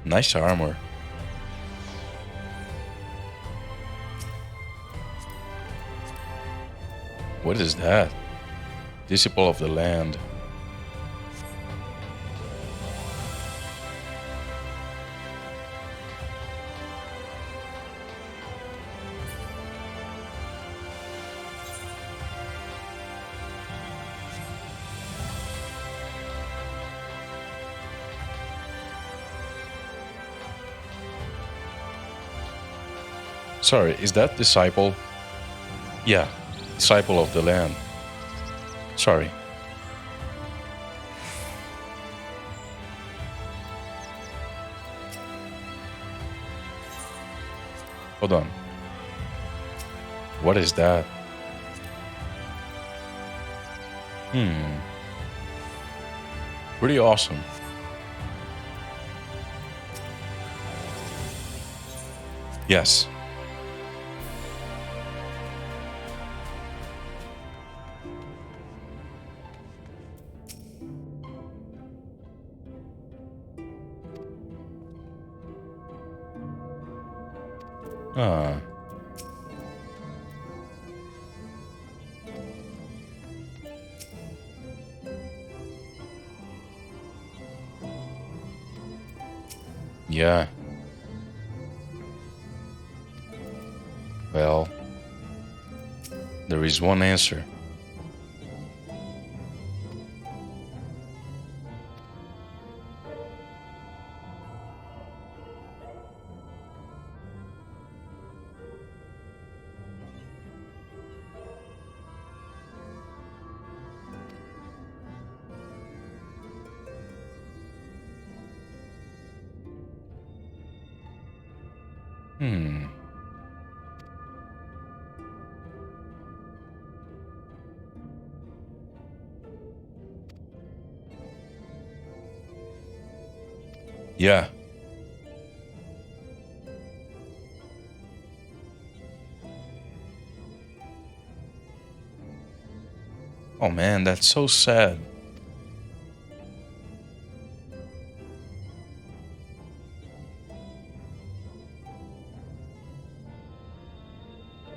Nice armor. What is that? Disciple of the land. Sorry, is that disciple? Yeah, disciple of the land. Sorry. Hold on. What is that? Pretty awesome. Yes. Ah. Yeah. Well, there is one answer. Yeah. Oh man, that's so sad.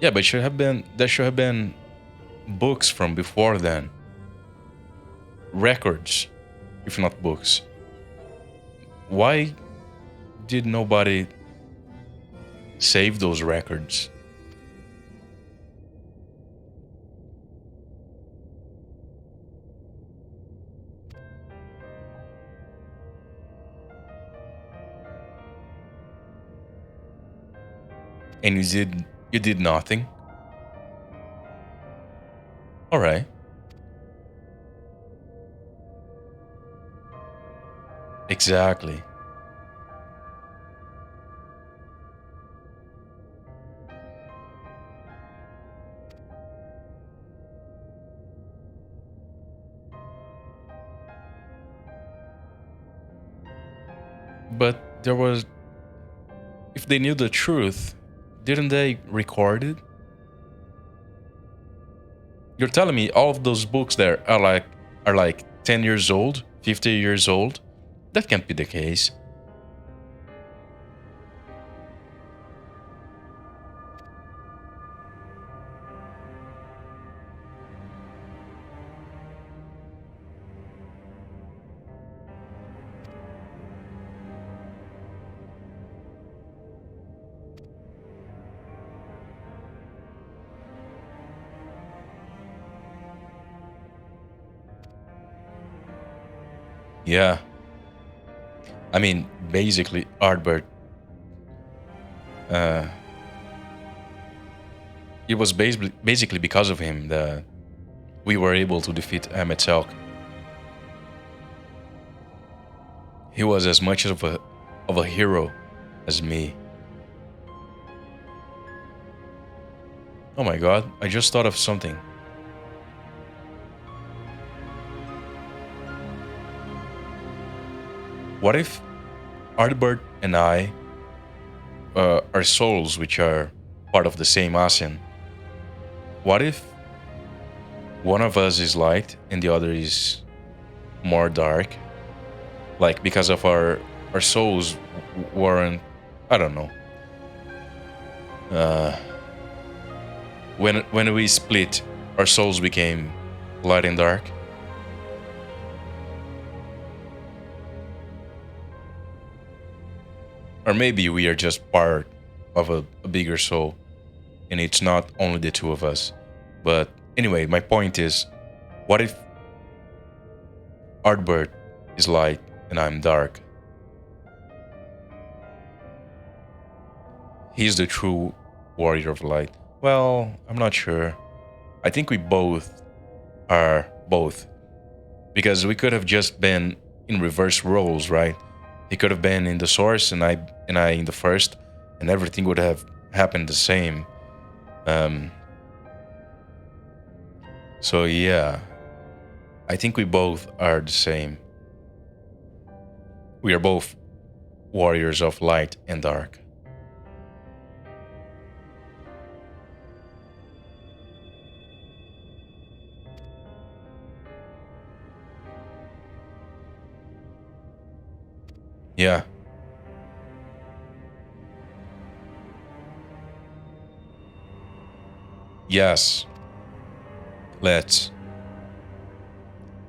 Yeah, but there should have been books from before then. Records, if not books. Why did nobody save those records? And you did nothing? All right. Exactly. But there was, if they knew the truth, didn't they record it? You're telling me all of those books there are like 10 years old, 50 years old? That can't be the case. Yeah. I mean, basically, Ardbert, uh, it was basically because of him that we were able to defeat MSQ. He was as much of a hero as me. Oh my god, I just thought of something. What if Ardbert and I are souls which are part of the same ASEAN? What if one of us is light and the other is more dark? Like, because of our souls, weren't, I don't know, uh, when we split, our souls became light and dark. Or maybe we are just part of a bigger soul, and it's not only the two of us. But anyway, my point is, what if Artbird is light and I'm dark? He's the true warrior of light. Well, I'm not sure. I think we both are both. Because we could have just been in reverse roles, right? He could have been in the source and I in the first, and everything would have happened the same. Um, so yeah, I think we both are the same. We are both warriors of light and dark. Yeah. Yes. Let's.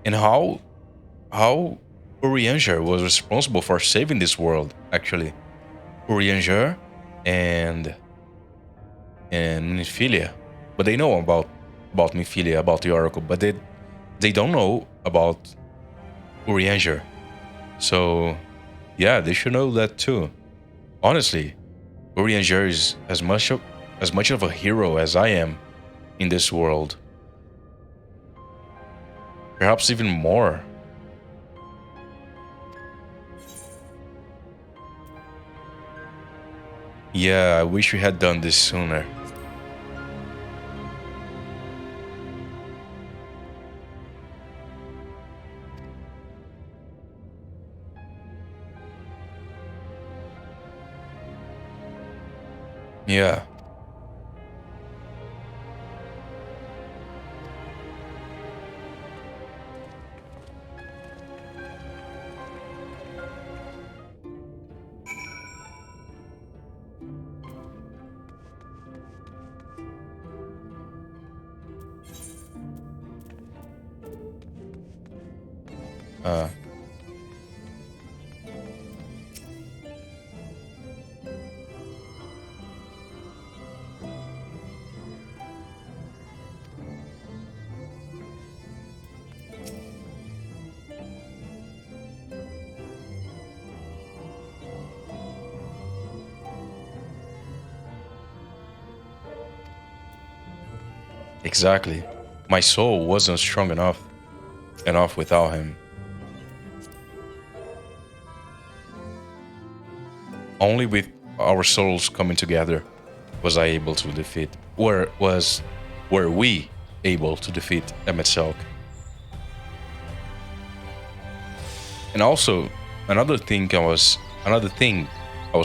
And how Urianger was responsible for saving this world, actually. Urianger and Nymphilia. But they know about Nymphilia, about the Oracle, but they don't know about Urianger. So yeah, they should know that too. Honestly, Urianger is as much of a hero as I am in this world. Perhaps even more. Yeah, I wish we had done this sooner. Yeah. Uh, exactly. My soul wasn't strong enough without him. Only with our souls coming together was I able to defeat. Were we able to defeat Emet. And also another thing I was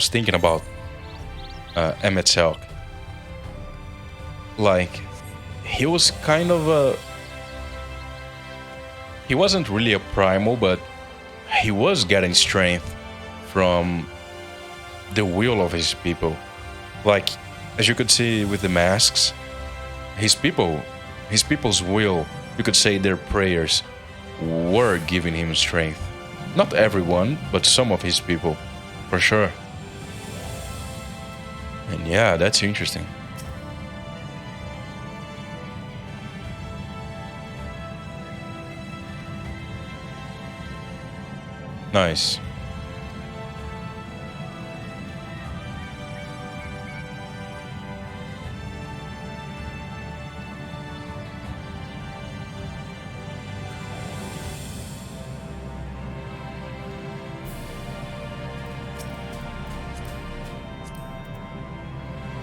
thinking about Emet. Like he was kind of a he wasn't really a primal, but he was getting strength from the will of his people. Like as you could see with the masks, his people's will, you could say their prayers were giving him strength. Not everyone, but some of his people, for sure. And yeah, that's interesting. Nice.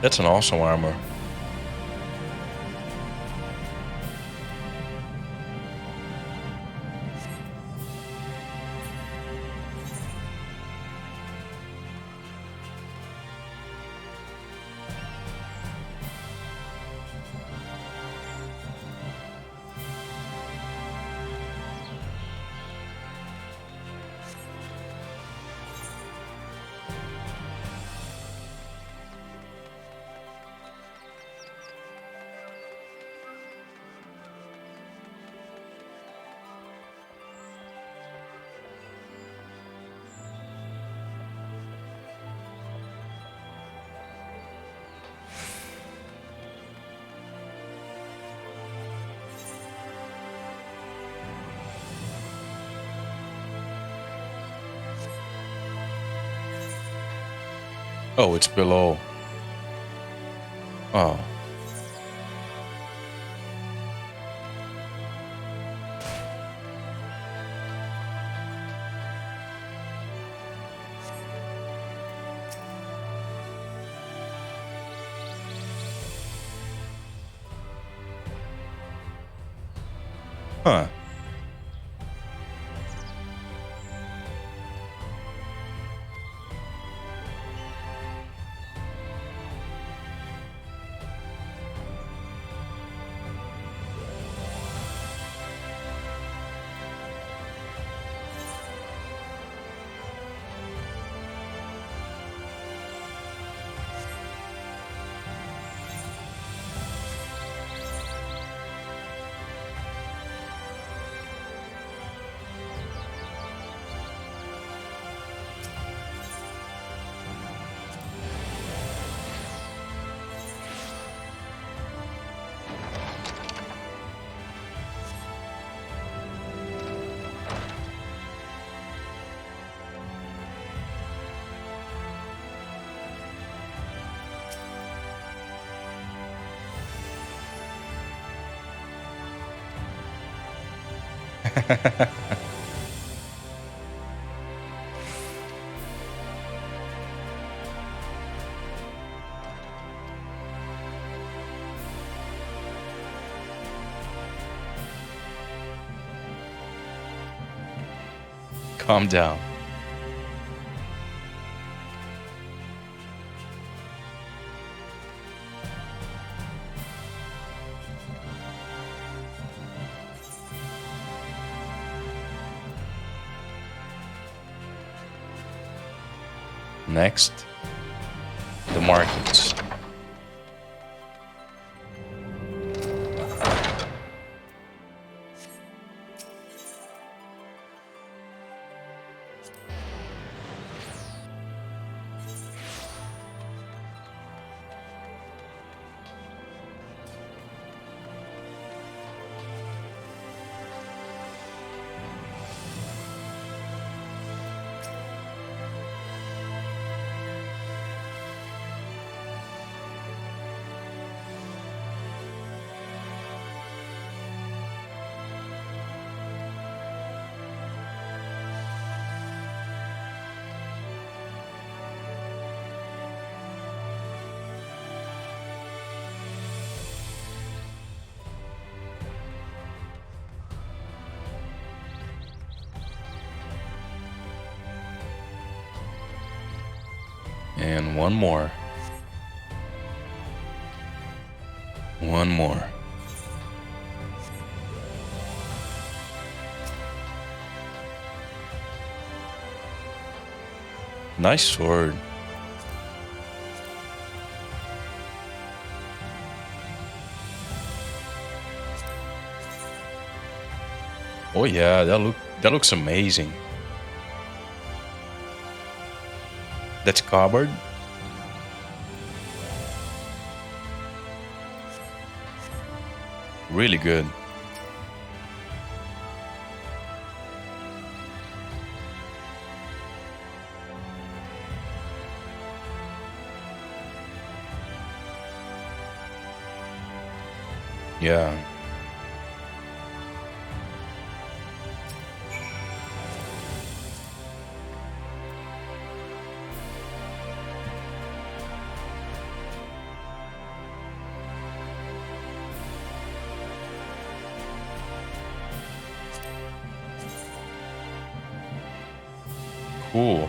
That's an awesome armor. Oh, it's below. Oh. Huh. Calm down. Next, the markets. And one more. One more. Nice sword. Oh yeah, that looks amazing. That's cardboard. Really good. Yeah. Cool.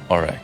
All right.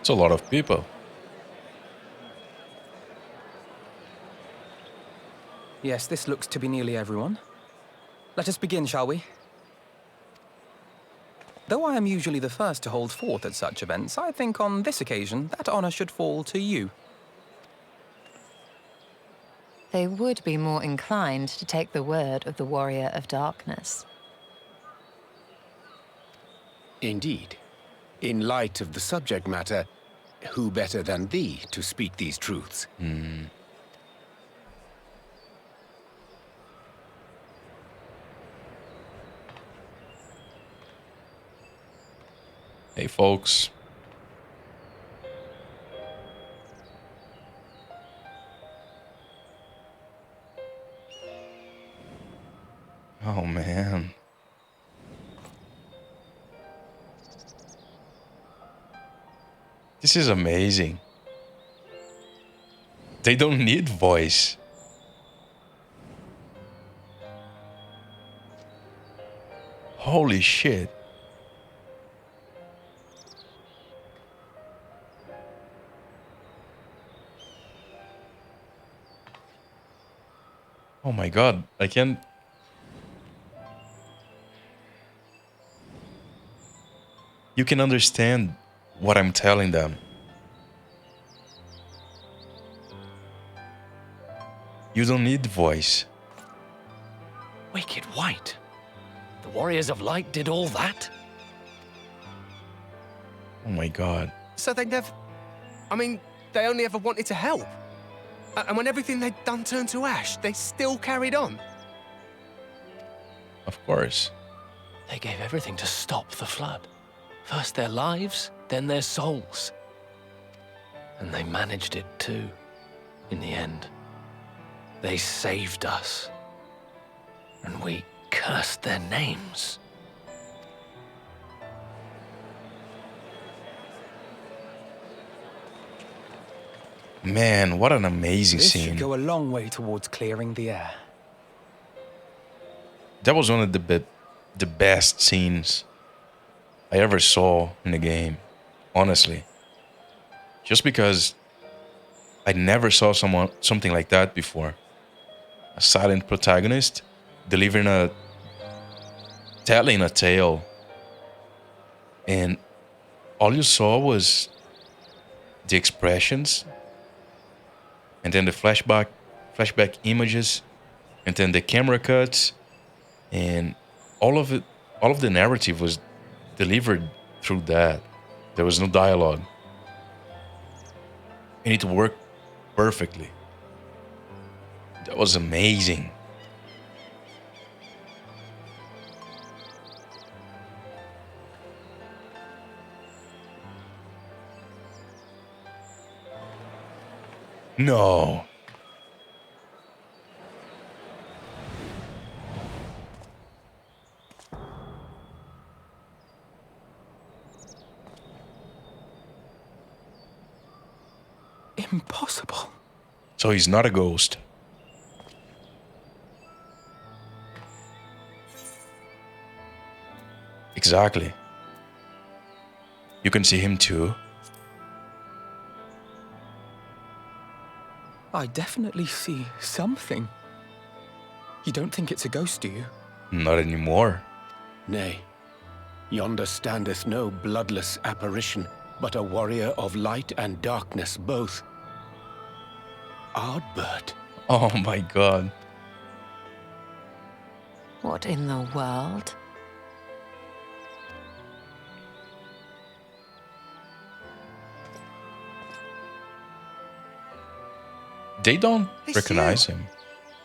It's a lot of people. Yes, this looks to be nearly everyone. Let us begin, shall we? Though I am usually the first to hold forth at such events, I think on this occasion that honor should fall to you. They would be more inclined to take the word of the Warrior of Darkness. Indeed. In light of the subject matter, who better than thee to speak these truths? Hey, folks. Oh, man. This is amazing. They don't need voice. Holy shit. Oh my god, I can't... You can understand what I'm telling them. You don't need voice. Wicked White. The Warriors of Light did all that? Oh my god. So they never... I mean, they only ever wanted to help. And when everything they'd done turned to ash, they still carried on. Of course. They gave everything to stop the flood. First their lives, then their souls. And they managed it too, in the end. They saved us. And we cursed their names. Man, what an amazing This scene. should go a long way towards clearing the air. That was one of the best scenes I ever saw in the game, honestly. Just because I never saw something like that before. A silent protagonist telling a tale, and all you saw was the expressions, and then the flashback images, and then the camera cuts, and all of the narrative was delivered through that. There was no dialogue, and it worked perfectly. That was amazing. No. Impossible. So he's not a ghost. Exactly. You can see him too. I definitely see something. You don't think it's a ghost, do you? Not anymore. Nay, yonder standeth no bloodless apparition, but a warrior of light and darkness both. Ardbert. Oh my god. What in the world? They don't It's recognize you. him.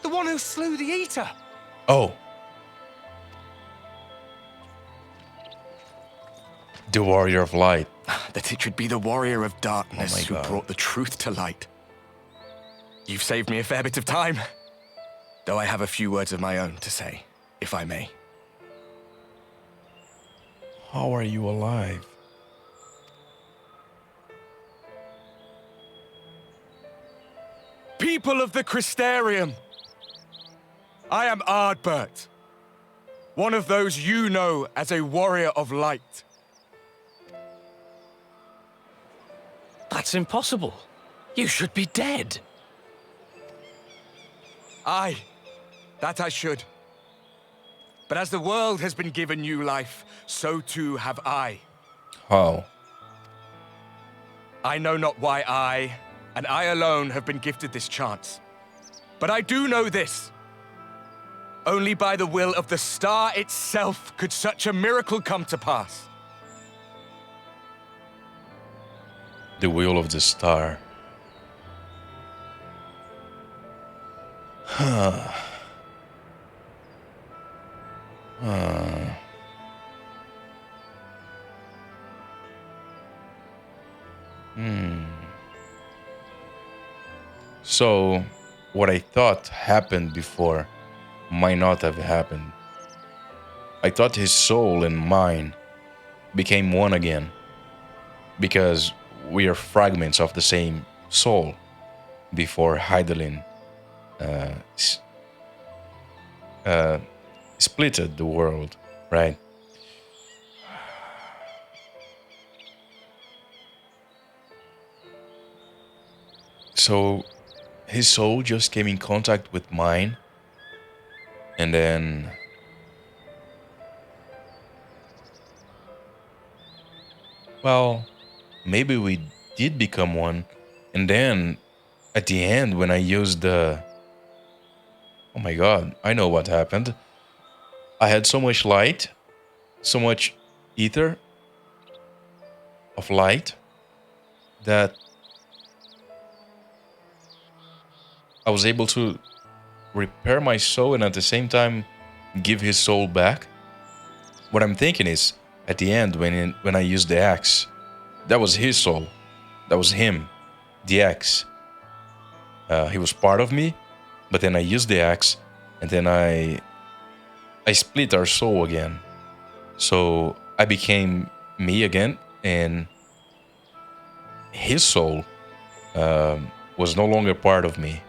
The one who slew the Eater. Oh. The Warrior of Light. That it should be the Warrior of Darkness Oh my who God. brought the truth to light. You've saved me a fair bit of time, though I have a few words of my own to say, if I may. How are you alive? People of the Crystarium! I am Ardbert, one of those you know as a Warrior of Light. That's impossible. You should be dead. Aye, that I should. But as the world has been given new life, so too have I. How? I know not why I, and I alone, have been gifted this chance. But I do know this. Only by the will of the star itself could such a miracle come to pass. The will of the star. So, what I thought happened before might not have happened. I thought his soul and mine became one again because we are fragments of the same soul before Hydaelyn splitted the world, right? So his soul just came in contact with mine, and then well, maybe we did become one, and then at the end when I used the oh my god, I know what happened. I had so much light, so much ether of light that I was able to repair my soul and at the same time give his soul back. What I'm thinking is, at the end, when I used the axe, that was his soul. That was him, the axe. He was part of me, but then I used the axe, and then I split our soul again. So I became me again, and his soul was no longer part of me.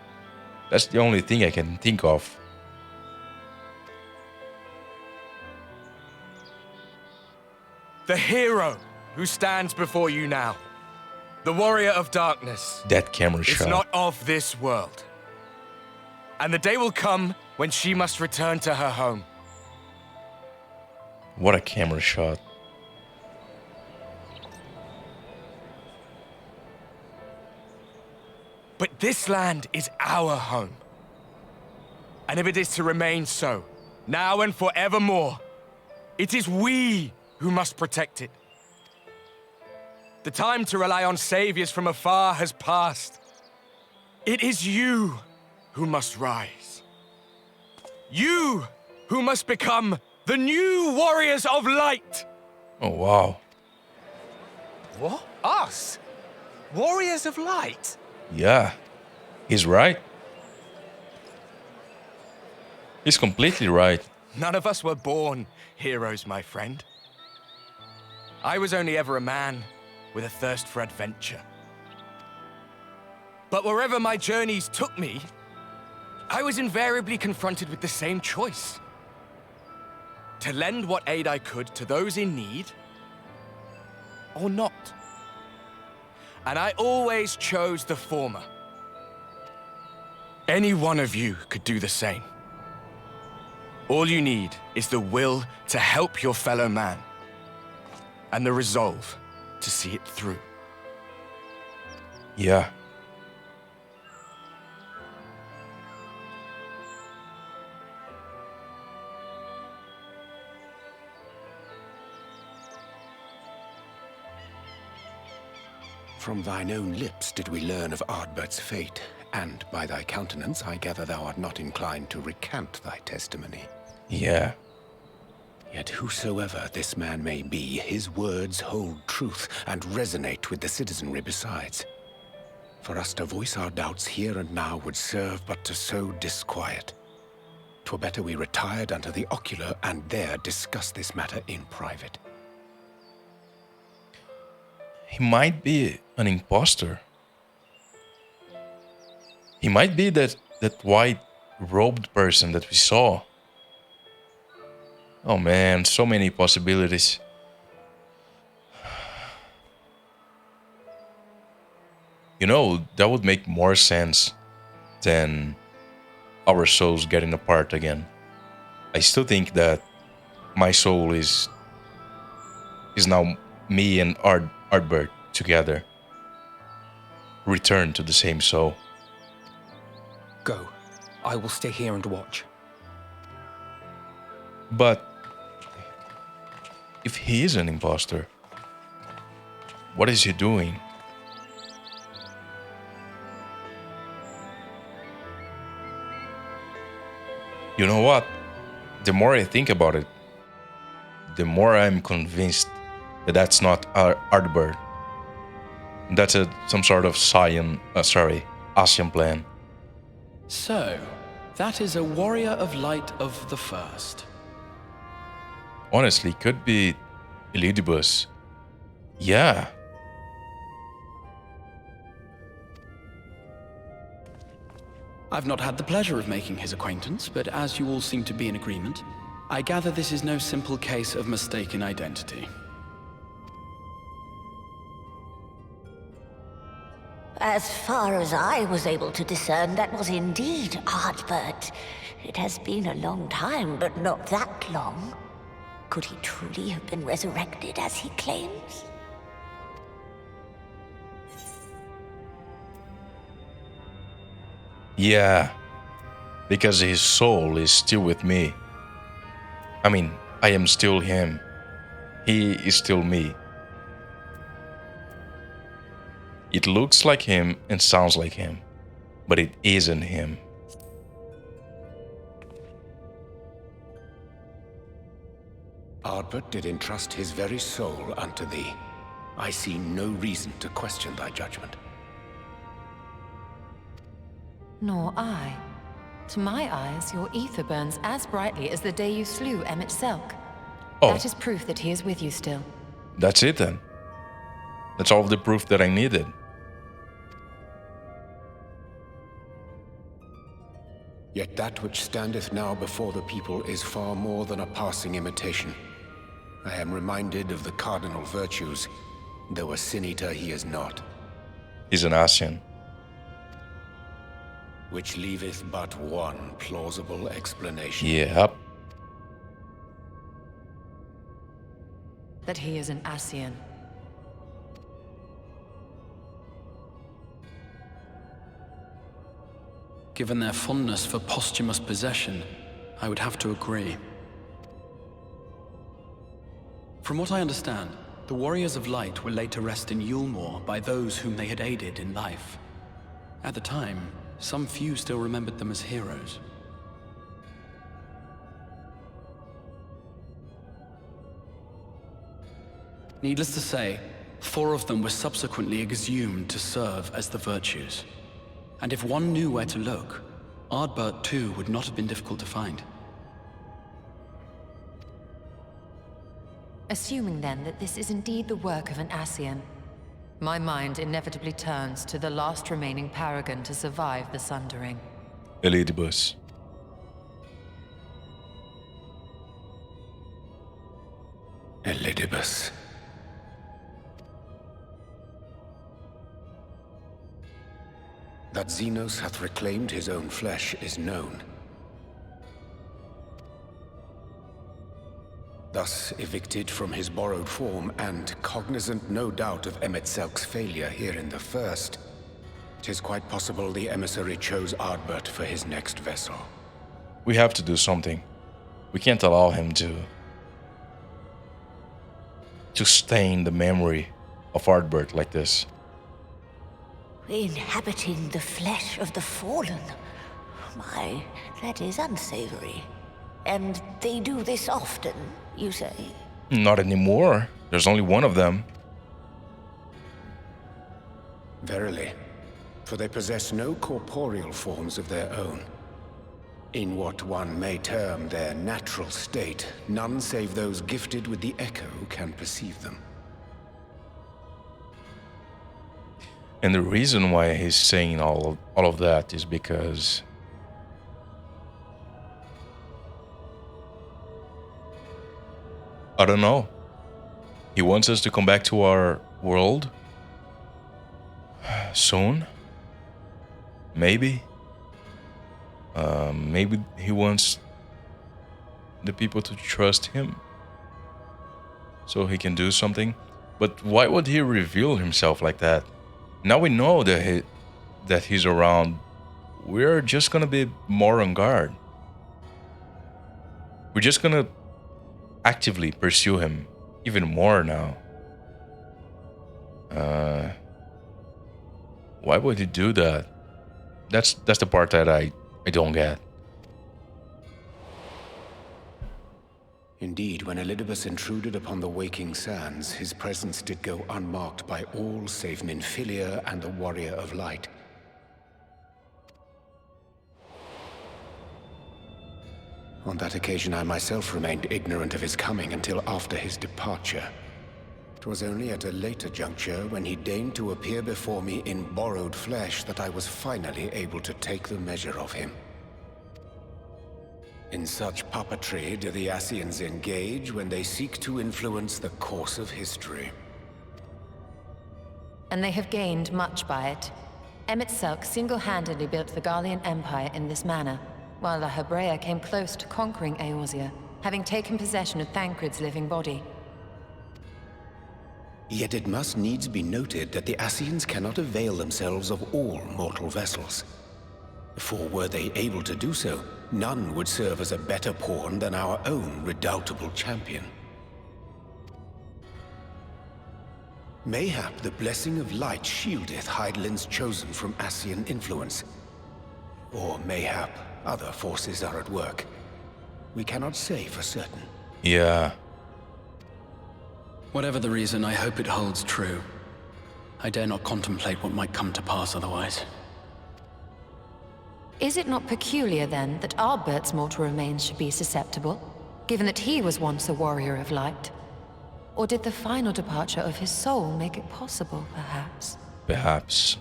That's the only thing I can think of. The hero who stands before you now, the warrior of darkness, That camera is shot. not of this world. And the day will come when she must return to her home. What a camera shot. But this land is our home. And if it is to remain so, now and forevermore, it is we who must protect it. The time to rely on saviors from afar has passed. It is you who must rise. You who must become the new warriors of light. Oh, wow. What? Us? Warriors of Light? Yeah, he's right. He's completely right. None of us were born heroes, my friend. I was only ever a man with a thirst for adventure. But wherever my journeys took me, I was invariably confronted with the same choice. To lend what aid I could to those in need, or not. And I always chose the former. Any one of you could do the same. All you need is the will to help your fellow man, and the resolve to see it through. Yeah. From thine own lips did we learn of Ardbert's fate, and by thy countenance I gather thou art not inclined to recant thy testimony. Yeah. Yet whosoever this man may be, his words hold truth and resonate with the citizenry besides. For us to voice our doubts here and now would serve but to sow disquiet. 'Twere better we retired unto the ocular and there discuss this matter in private. He might be an imposter. He might be that white-robed person that we saw. Oh man, so many possibilities. You know, that would make more sense than our souls getting apart again. I still think that my soul is now me and Artbert together, return to the same soul. Go. I will stay here and watch. But if he is an imposter, what is he doing? You know what? The more I think about it, the more I'm convinced that that's not Artbert. That's some sort of Asian plan. So, that is a warrior of light of the first. Honestly, could be Elidibus. Yeah. I've not had the pleasure of making his acquaintance, but as you all seem to be in agreement, I gather this is no simple case of mistaken identity. As far as I was able to discern, that was indeed Artbert. It has been a long time, but not that long. Could he truly have been resurrected as he claims? Yeah. Because his soul is still with me. I mean, I am still him. He is still me. It looks like him and sounds like him, but it isn't him. Ardbert did entrust his very soul unto thee. I see no reason to question thy judgment. Nor I. To my eyes, your ether burns as brightly as the day you slew Emmett Selk. Oh. That is proof that he is with you still. That's it then. That's all of the proof that I needed. Yet that which standeth now before the people is far more than a passing imitation. I am reminded of the cardinal virtues, though a sin-eater he is not. He's an Asian. Which leaveth but one plausible explanation. Yep. That he is an Asian. Given their fondness for posthumous possession, I would have to agree. From what I understand, the Warriors of Light were laid to rest in Yulmore by those whom they had aided in life. At the time, some few still remembered them as heroes. Needless to say, 4 of them were subsequently exhumed to serve as the virtues. And if one knew where to look, Ardbert too would not have been difficult to find. Assuming then that this is indeed the work of an Asian, my mind inevitably turns to the last remaining paragon to survive the Sundering. Elidibus. Elidibus. That Xenos hath reclaimed his own flesh is known. Thus evicted from his borrowed form and cognizant no doubt of Emmett Selk's failure here in the first, 'tis quite possible the emissary chose Ardbert for his next vessel. We have to do something. We can't allow him to stain the memory of Ardbert like this. Inhabiting the flesh of the fallen. My, that is unsavory. And they do this often, you say? Not anymore. There's only one of them. Verily, for they possess no corporeal forms of their own. In what one may term their natural state, none save those gifted with the echo can perceive them. And the reason why he's saying all of that is because I don't know. He wants us to come back to our world. soon. Maybe. Maybe he wants the people to trust him so he can do something. But why would he reveal himself like that? Now we know that he's around. We're just gonna be more on guard. We're just gonna actively pursue him even more now. Why would he do that? That's the part that I don't get. Indeed, when Elidibus intruded upon the waking sands, his presence did go unmarked by all save Minfilia and the Warrior of Light. On that occasion, I myself remained ignorant of his coming until after his departure. It was only at a later juncture, when he deigned to appear before me in borrowed flesh, that I was finally able to take the measure of him. In such puppetry do the Ascians engage when they seek to influence the course of history. And they have gained much by it. Emmett Selk single-handedly built the Garlean Empire in this manner, while the Hebrea came close to conquering Eorzea, having taken possession of Thancred's living body. Yet it must needs be noted that the Ascians cannot avail themselves of all mortal vessels. For were they able to do so, none would serve as a better pawn than our own redoubtable champion. Mayhap the blessing of light shieldeth Hydaelyn's chosen from Ascian influence. Or mayhap other forces are at work. We cannot say for certain. Yeah. Whatever the reason, I hope it holds true. I dare not contemplate what might come to pass otherwise. Is it not peculiar, then, that Ardbert's mortal remains should be susceptible, given that he was once a warrior of light? Or did the final departure of his soul make it possible, perhaps? Perhaps.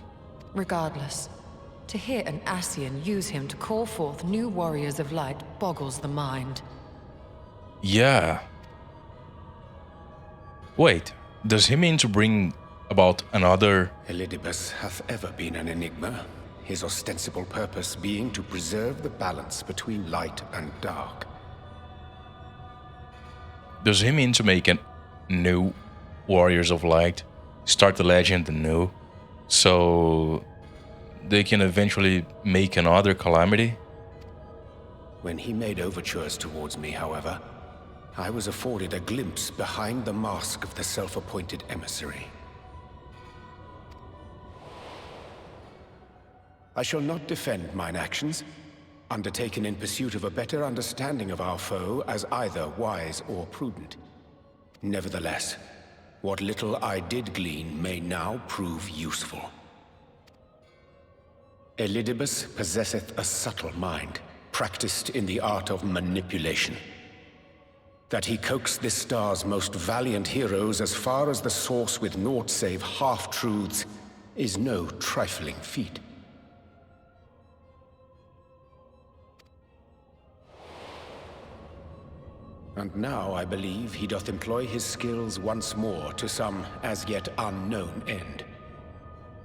Regardless, to hear an Ascian use him to call forth new warriors of light boggles the mind. Yeah. Wait, does he mean to bring about another... Elidibus hath ever been an enigma, his ostensible purpose being to preserve the balance between light and dark. Does he mean to make a new Warriors of Light? Start the legend anew? So they can eventually make another Calamity? When he made overtures towards me, however, I was afforded a glimpse behind the mask of the self-appointed emissary. I shall not defend mine actions, undertaken in pursuit of a better understanding of our foe as either wise or prudent. Nevertheless, what little I did glean may now prove useful. Elidibus possesseth a subtle mind, practiced in the art of manipulation. That he coaxed this star's most valiant heroes as far as the source with naught save half-truths is no trifling feat. And now I believe he doth employ his skills once more to some as yet unknown end.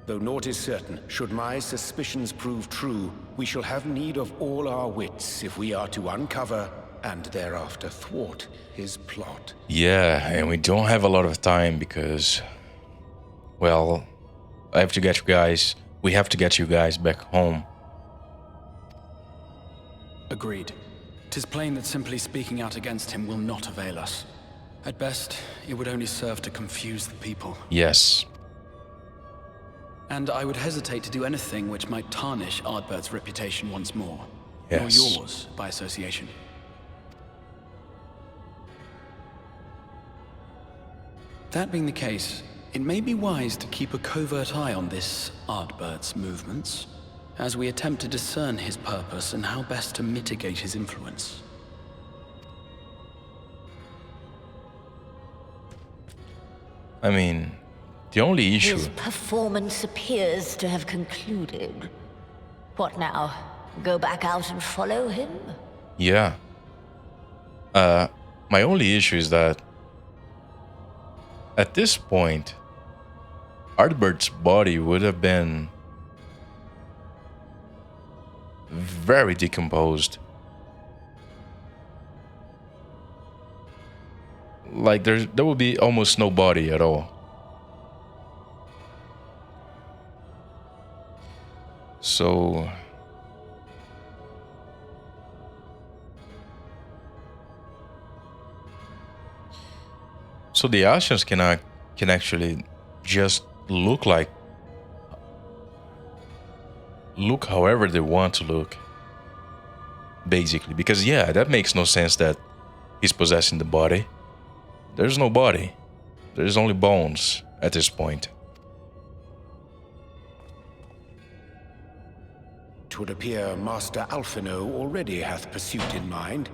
Though naught is certain, should my suspicions prove true, we shall have need of all our wits if we are to uncover and thereafter thwart his plot. Yeah, and we don't have a lot of time because, well, we have to get you guys back home. Agreed. 'Tis plain that simply speaking out against him will not avail us. At best, it would only serve to confuse the people. Yes. And I would hesitate to do anything which might tarnish Ardbert's reputation once more. Yes. Nor yours, by association. That being the case, it may be wise to keep a covert eye on this Ardbert's movements, as we attempt to discern his purpose and how best to mitigate his influence. I mean, the only issue... His performance appears to have concluded. What now? Go back out and follow him? Yeah. My only issue is that at this point, Ardbert's body would have been very decomposed. Like there would be almost no body at all. So the Ascians can actually just look however they want to look, basically. Because yeah, that makes no sense that he's possessing the body. There's no body. There's only bones at this point. It would appear Master Alphino already hath pursuit in mind,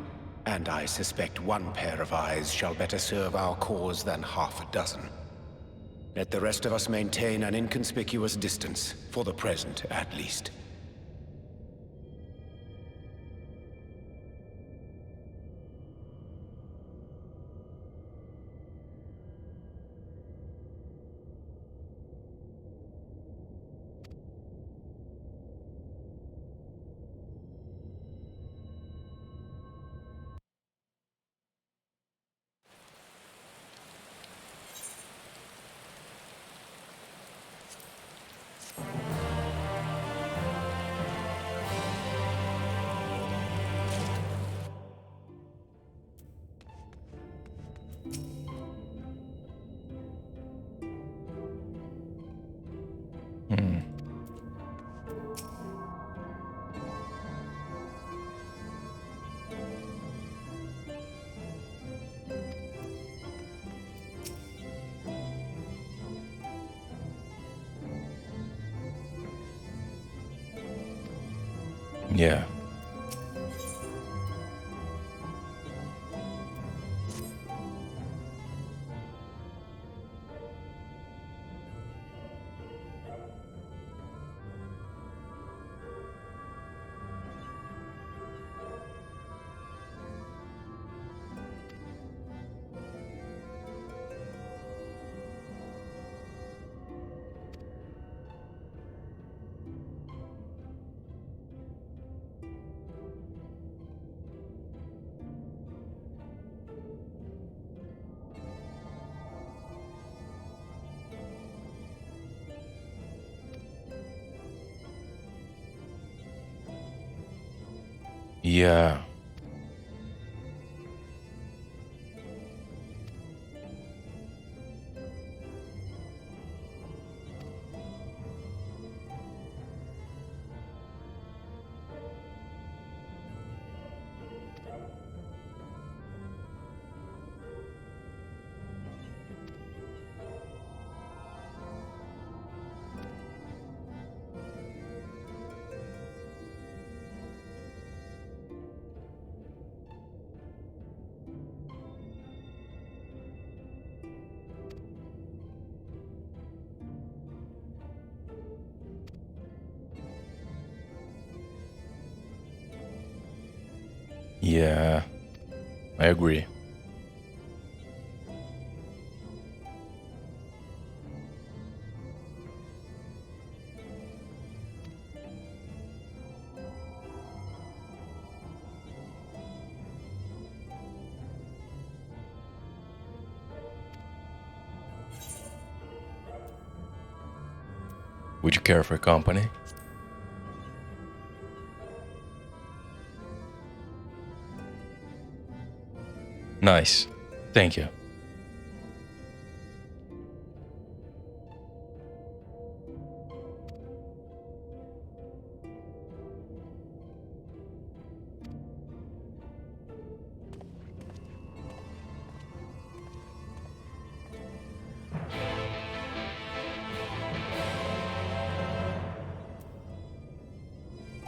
and I suspect one pair of eyes shall better serve our cause than half a dozen. Let the rest of us maintain an inconspicuous distance, for the present at least. Yeah. Yeah. Yeah. I agree. Would you care for company? Nice. Thank you.